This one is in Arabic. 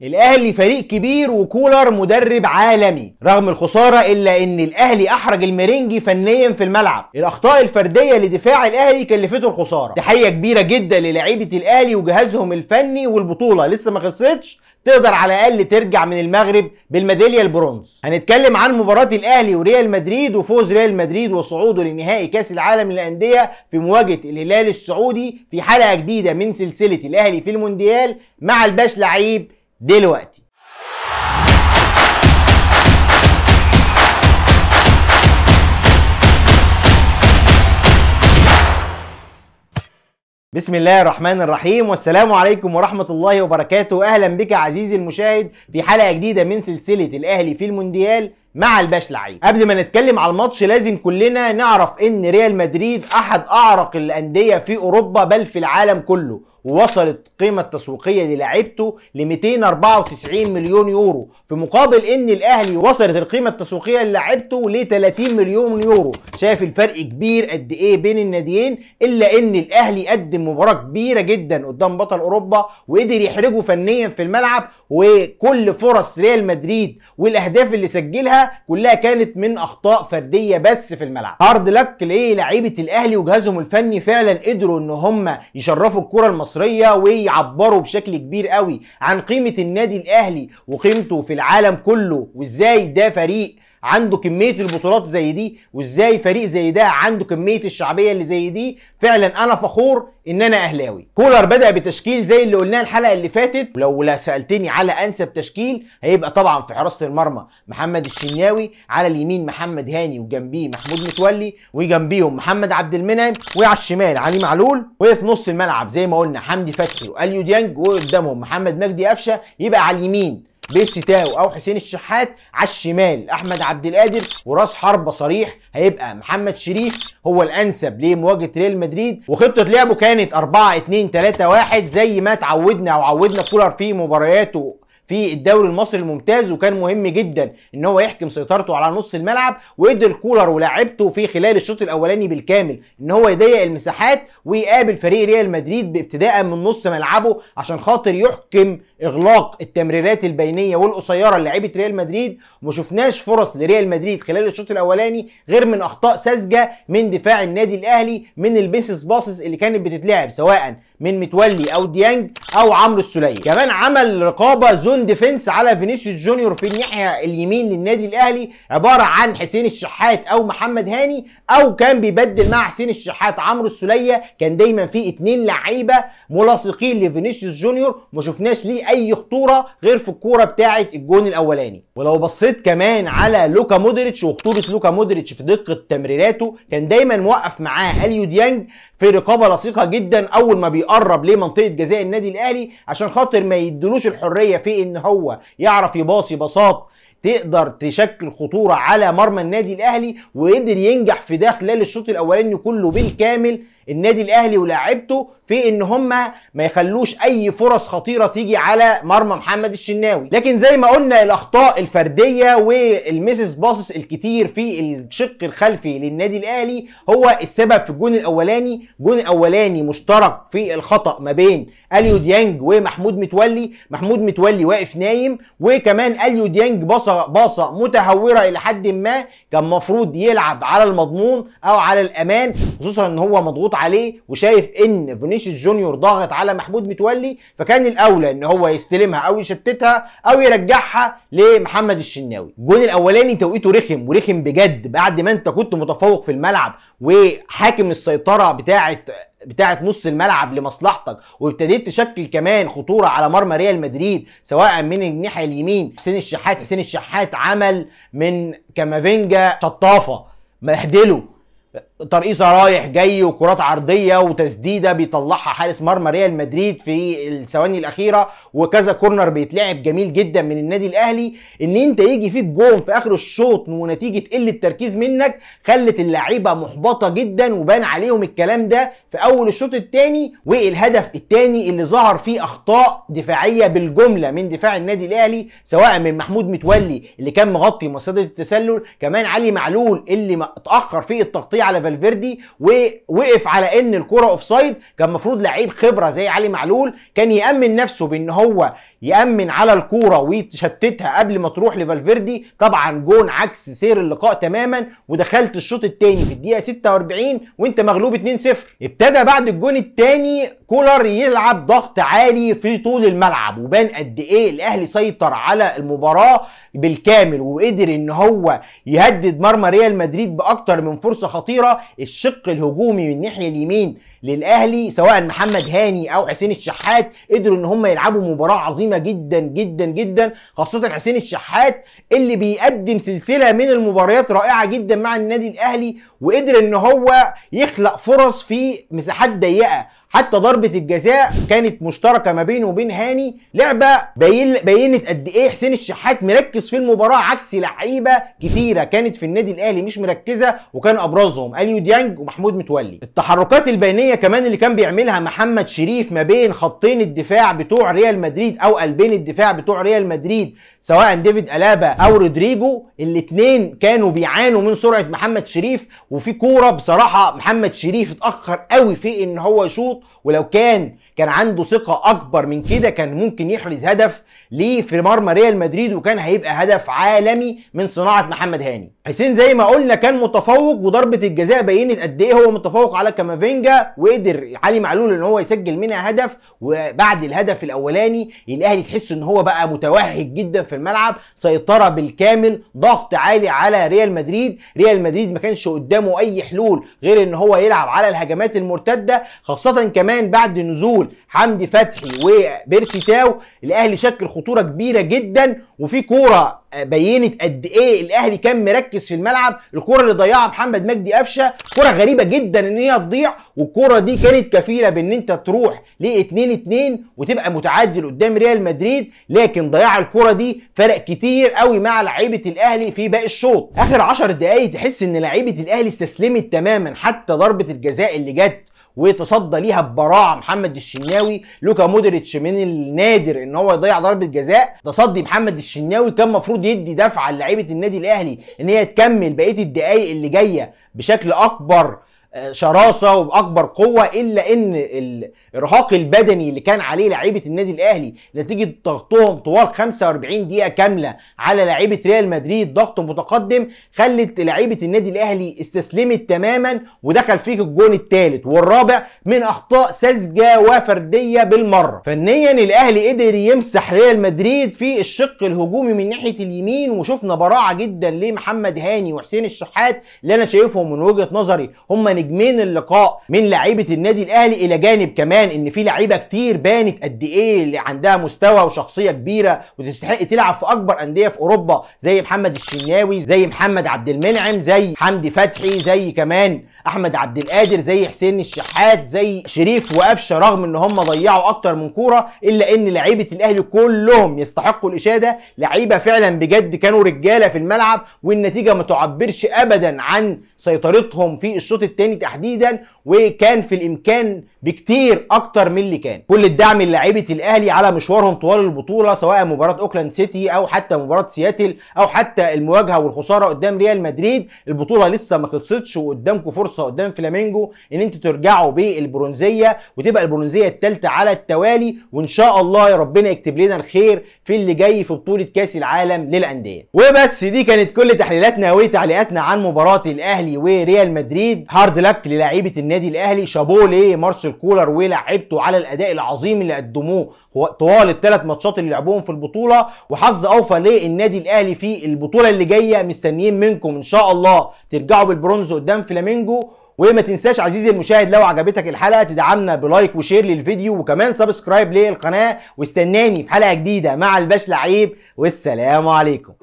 الاهلي فريق كبير وكولر مدرب عالمي. رغم الخساره الا ان الاهلي احرج الميرينجي فنيا في الملعب. الاخطاء الفرديه لدفاع الاهلي كلفته الخساره. تحيه كبيره جدا للاعيبه الاهلي وجهازهم الفني، والبطوله لسه ما خلصتش، تقدر على الاقل ترجع من المغرب بالميداليه البرونز. هنتكلم عن مباراه الاهلي وريال مدريد وفوز ريال مدريد وصعوده لنهائي كاس العالم للانديه في مواجهه الهلال السعودي في حلقه جديده من سلسله الاهلي في المونديال مع الباش لعيب دلوقتي. بسم الله الرحمن الرحيم، والسلام عليكم ورحمة الله وبركاته. أهلا بك عزيزي المشاهد في حلقة جديدة من سلسلة الأهلي في المونديال مع الباش لعيب. قبل ما نتكلم على الماتش لازم كلنا نعرف ان ريال مدريد احد اعرق الاندية في اوروبا بل في العالم كله، ووصلت قيمة تسويقية للاعيبته ل 294 مليون يورو، في مقابل ان الاهلي وصلت القيمة التسويقية للاعيبته ل 30 مليون يورو. شايف الفرق كبير قد ايه بين الناديين، الا ان الاهلي قدم مباراة كبيرة جدا قدام بطل اوروبا وقدر يحرجه فنيا في الملعب، وكل فرص ريال مدريد والاهداف اللي سجلها كلها كانت من اخطاء فرديه بس في الملعب. هارد لك لعيبه الاهلي وجهازهم الفني، فعلا قدروا ان هم يشرفوا الكره المصريه ويعبروا بشكل كبير قوي عن قيمه النادي الاهلي وقيمته في العالم كله، وازاي ده فريق عنده كمية البطولات زي دي، وازاي فريق زي ده عنده كمية الشعبية اللي زي دي. فعلا انا فخور ان انا اهلاوي. كولر بدأ بتشكيل زي اللي قلناه الحلقة اللي فاتت، ولو لا سألتني على انسب تشكيل هيبقى طبعا في حراسة المرمى محمد الشناوي، على اليمين محمد هاني وجنبيه محمود متولي، وجنبيهم محمد عبد المنعم، وعلى الشمال علي معلول، وفي نص الملعب زي ما قلنا حمدي فتحي واليو ديانج، وقدامهم محمد مجدي قفشه. يبقى على اليمين بيرسي تاو او حسين الشحات، على الشمال احمد عبد القادر، وراس حربه صريح هيبقى محمد شريف هو الانسب لمواجهه ريال مدريد. وخطه لعبه كانت 4-2-3-1 زي ما اتعودنا او عودنا كولر في مبارياته في الدوري المصري الممتاز، وكان مهم جدا ان هو يحكم سيطرته على نص الملعب. وقدر كولر ولاعيبته في خلال الشوط الاولاني بالكامل ان هو يضيق المساحات ويقابل فريق ريال مدريد بابتداء من نص ملعبه عشان خاطر يحكم اغلاق التمريرات البينيه والقصيره للاعيبه ريال مدريد. وما شفناش فرص لريال مدريد خلال الشوط الاولاني غير من اخطاء ساذجه من دفاع النادي الاهلي، من البيسس باسس اللي كانت بتتلعب سواء من متولي او ديانج او عمرو السوليه. كمان عمل رقابه زون ديفنس على فينيسيوس جونيور في الناحيه اليمين للنادي الاهلي، عباره عن حسين الشحات او محمد هاني، او كان بيبدل مع حسين الشحات عمرو السوليه. كان دايما في 2 لعيبه ملاصقين لفينيسيوس جونيور، ما شفناش ليه اي خطوره غير في الكوره بتاعه الجون الاولاني. ولو بصيت كمان على لوكا مودريتش وخطوره لوكا مودريتش في دقه تمريراته، كان دايما موقف معاه اليو ديانج في رقابه لصيقه جدا اول ما بيقرب لمنطقه جزاء النادي الاهلي، عشان خاطر ما يدلوش الحريه في ان هو يعرف يباصي باصات تقدر تشكل خطوره على مرمى النادي الاهلي. وقدر ينجح في ده خلال الشوط الاولاني كله بالكامل النادي الاهلي ولاعيبته في ان هم ما يخلوش اي فرص خطيره تيجي على مرمى محمد الشناوي. لكن زي ما قلنا الاخطاء الفرديه والميسس باسس الكتير في الشق الخلفي للنادي الاهلي هو السبب في الجون الاولاني. الجون الاولاني مشترك في الخطا ما بين اليو ديانج ومحمود متولي. محمود متولي واقف نايم، وكمان اليو ديانج باصه متهوره الى حد ما، كان المفروض يلعب على المضمون او على الامان، خصوصا ان هو مضغوط عليه وشايف ان فينيسيوس جونيور ضاغط على محمود متولي، فكان الاولى ان هو يستلمها او يشتتها او يرجعها لمحمد الشناوي. الجون الاولاني توقيته رخم ورخم بجد، بعد ما انت كنت متفوق في الملعب وحاكم السيطره بتاعت نص الملعب لمصلحتك، وابتديت تشكل كمان خطوره على مرمى ريال مدريد سواء من الناحيه اليمين حسين الشحات عمل من كامافينجا شطافه مهدله، ترقيصه رايح جاي وكرات عرضيه وتسديده بيطلعها حارس مرمى ريال مدريد في الثواني الاخيره، وكذا كورنر بيتلعب جميل جدا من النادي الاهلي. ان انت يجي فيك جون في اخر الشوط ونتيجه قله تركيز منك خلت اللعيبه محبطه جدا، وبان عليهم الكلام ده في اول الشوط الثاني. والهدف الثاني اللي ظهر فيه اخطاء دفاعيه بالجمله من دفاع النادي الاهلي، سواء من محمود متولي اللي كان مغطي مصيدة التسلل، كمان علي معلول اللي اتاخر في التغطيه على فالفيردي ووقف على ان الكرة اوفسايد. كان المفروض لعيب خبره زي علي معلول كان يامن نفسه بان هو يأمن على الكوره ويشتتها قبل ما تروح لفالفيردي. طبعا جون عكس سير اللقاء تماما، ودخلت الشوط الثاني في الدقيقه 46 وانت مغلوب 2-0. ابتدى بعد الجون الثاني كولر يلعب ضغط عالي في طول الملعب، وبان قد ايه الاهلي سيطر على المباراه بالكامل، وقدر ان هو يهدد مرمى ريال مدريد باكتر من فرصه خطيره. الشق الهجومي من الناحيه اليمين للاهلي سواء محمد هاني او حسين الشحات قدروا ان هم يلعبوا مباراه عظيمه جدا جدا جدا، خاصه حسين الشحات اللي بيقدم سلسله من المباريات رائعه جدا مع النادي الاهلي، وقدر ان هو يخلق فرص في مساحات ضيقه. حتى ضربة الجزاء كانت مشتركة ما بينه وبين هاني. لعبة بينت قد ايه حسين الشحات مركز في المباراة عكس لعيبة كتيرة كانت في النادي الاهلي مش مركزة، وكان ابرزهم اليو ديانج ومحمود متولي. التحركات البينية كمان اللي كان بيعملها محمد شريف ما بين خطين الدفاع بتوع ريال مدريد او قلبين الدفاع بتوع ريال مدريد سواء ديفيد ألابا او رودريجو، الاثنين كانوا بيعانوا من سرعة محمد شريف. وفي كورة بصراحة محمد شريف اتأخر قوي في ان هو يشوط، ولو كان عنده ثقة أكبر من كده كان ممكن يحرز هدف ليه في مرمى ريال مدريد، وكان هيبقى هدف عالمي من صناعة محمد هاني. حسين زي ما قلنا كان متفوق، وضربة الجزاء بينت قد ايه هو متفوق على كامافينجا، وقدر علي معلول ان هو يسجل منها هدف. وبعد الهدف الاولاني الاهلي تحس ان هو بقى متوهج جدا في الملعب، سيطرة بالكامل، ضغط عالي على ريال مدريد. ريال مدريد ما كانش قدامه اي حلول غير ان هو يلعب على الهجمات المرتدة، خاصة كمان بعد نزول حمدي فتحي وبيرسي تاو الاهلي شكل خطورة كبيرة جدا. وفي كورة بينت قد ايه الاهلي كان مركز في الملعب، الكوره اللي ضيعها محمد مجدي قفشه كوره غريبه جدا ان هي تضيع، والكوره دي كانت كفيله بان انت تروح ل 2-2 وتبقى متعادل قدام ريال مدريد، لكن ضياع الكوره دي فرق كتير قوي مع لعيبه الاهلي في باقي الشوط. اخر 10 دقائق تحس ان لعيبه الاهلي استسلمت تماما، حتى ضربه الجزاء اللي جت وتصدى ليها ببراعه محمد الشناوي. لوكا مودريتش من النادر ان هو يضيع ضربه جزاء، تصدي محمد الشناوي كان المفروض يدي دفعه للاعيبه النادي الاهلي ان هي تكمل بقيه الدقائق اللي جايه بشكل اكبر شراسه وباكبر قوه، الا ان الارهاق البدني اللي كان عليه لعيبه النادي الاهلي نتيجه ضغطهم طوال 45 دقيقه كامله على لعيبه ريال مدريد، ضغط متقدم، خلت لعيبه النادي الاهلي استسلمت تماما، ودخل فيك الجون الثالث والرابع من اخطاء ساذجه وفرديه بالمره. فنيا الاهلي قدر يمسح ريال مدريد في الشق الهجومي من ناحيه اليمين، وشفنا براعه جدا لمحمد هاني وحسين الشحات اللي انا شايفهم من وجهه نظري هم نجمين اللقاء من لعيبه النادي الاهلي، الى جانب كمان ان في لعيبه كتير بانت قد ايه اللي عندها مستوى وشخصيه كبيره وتستحق تلعب في اكبر انديه في اوروبا، زي محمد الشناوي، زي محمد عبد المنعم، زي حمدي فتحي، زي كمان احمد عبد القادر، زي حسين الشحات، زي شريف وقفشه، رغم ان هم ضيعوا اكتر من كوره الا ان لعيبه الاهلي كلهم يستحقوا الاشاده. لعيبه فعلا بجد كانوا رجاله في الملعب، والنتيجه ما تعبرش ابدا عن سيطرتهم في الشوط الثاني تحديدا، وكان في الامكان بكتير اكتر من اللي كان. كل الدعم للاعيبه الاهلي على مشوارهم طوال البطوله، سواء مباراه اوكلاند سيتي او حتى مباراه سياتل او حتى المواجهه والخساره قدام ريال مدريد. البطوله لسه ما خلصتش، وقدامكم فرصه قدام فلامينجو ان انتوا ترجعوا بالبرونزيه وتبقى البرونزيه الثالثه على التوالي، وان شاء الله يا ربنا يكتب لنا الخير في اللي جاي في بطوله كاس العالم للانديه. وبس دي كانت كل تحليلاتنا وتعليقاتنا عن مباراه الاهلي وريال مدريد. هارد لك للاعيبه النادي الاهلي، شابوه لمارسيل كولر ولاعيبته على الاداء العظيم اللي قدموه طوال الثلاث ماتشات اللي لعبوهم في البطوله، وحظ اوفى للنادي الاهلي في البطوله اللي جايه. مستنيين منكم ان شاء الله ترجعوا بالبرونز قدام فلامينجو. وما تنساش عزيزي المشاهد لو عجبتك الحلقه تدعمنا بلايك وشير للفيديو، وكمان سبسكرايب للقناه، واستناني في حلقه جديده مع الباش لعيب، والسلام عليكم.